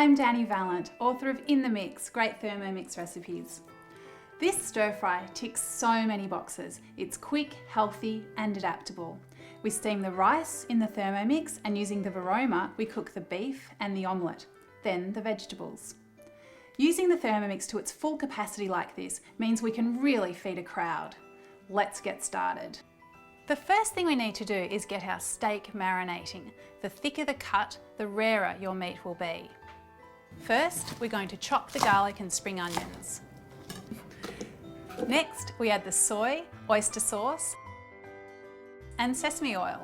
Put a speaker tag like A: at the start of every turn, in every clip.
A: I'm Dani Valent, author of In the Mix, Great Thermomix Recipes. This stir fry ticks so many boxes. It's quick, healthy and adaptable. We steam the rice in the Thermomix, and using the Varoma we cook the beef and the omelette, then the vegetables. Using the Thermomix to its full capacity like this means we can really feed a crowd. Let's get started. The first thing we need to do is get our steak marinating. The thicker the cut, the rarer your meat will be. First, we're going to chop the garlic and spring onions. Next, we add the soy, oyster sauce, and sesame oil.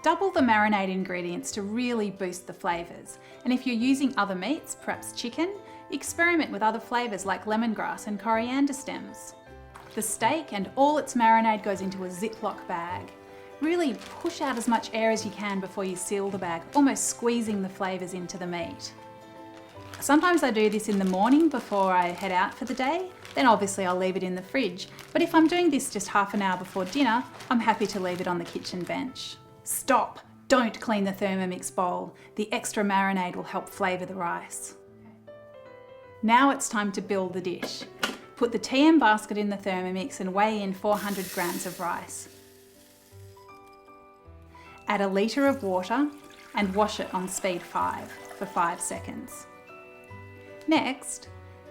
A: Double the marinade ingredients to really boost the flavours. And if you're using other meats, perhaps chicken, experiment with other flavours like lemongrass and coriander stems. The steak and all its marinade goes into a Ziploc bag. Really push out as much air as you can before you seal the bag, almost squeezing the flavours into the meat. Sometimes I do this in the morning before I head out for the day, then obviously I'll leave it in the fridge. But if I'm doing this just half an hour before dinner, I'm happy to leave it on the kitchen bench. Stop! Don't clean the Thermomix bowl. The extra marinade will help flavour the rice. Now it's time to build the dish. Put the TM basket in the Thermomix and weigh in 400 grams of rice. Add a litre of water and wash it on speed 5 for 5 seconds. Next,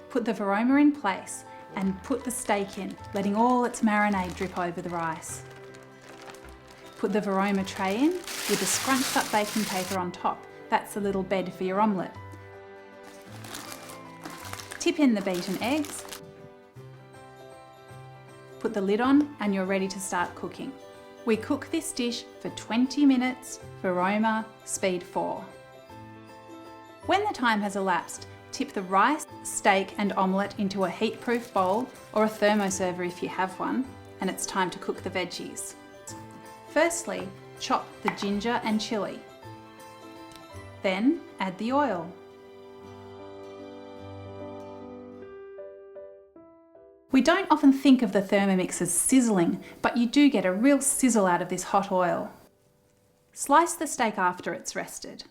A: put the Varoma in place and put the steak in, letting all its marinade drip over the rice. Put the Varoma tray in with the scrunched up baking paper on top. That's a little bed for your omelette. Tip in the beaten eggs. Put the lid on and you're ready to start cooking. We cook this dish for 20 minutes, Varoma, speed 4. When the time has elapsed, tip the rice, steak and omelette into a heat-proof bowl or a thermoserver if you have one, and it's time to cook the veggies. Firstly, chop the ginger and chilli. Then add the oil. We don't often think of the Thermomix as sizzling, but you do get a real sizzle out of this hot oil. Slice the steak after it's rested.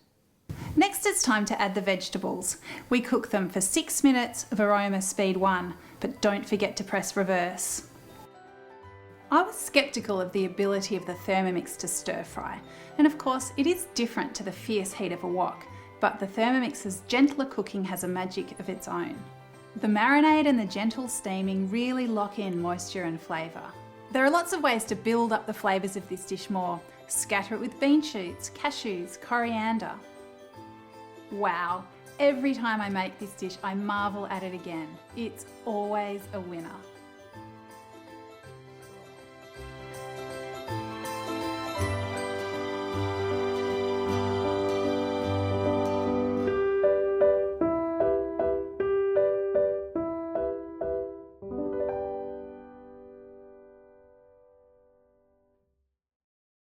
A: Next it's time to add the vegetables. We cook them for 6 minutes, Varoma speed 1, but don't forget to press reverse. I was sceptical of the ability of the Thermomix to stir fry, and of course it is different to the fierce heat of a wok, but the Thermomix's gentler cooking has a magic of its own. The marinade and the gentle steaming really lock in moisture and flavour. There are lots of ways to build up the flavours of this dish more. Scatter it with bean shoots, cashews, coriander. Wow, every time I make this dish I marvel at it again. It's always a winner.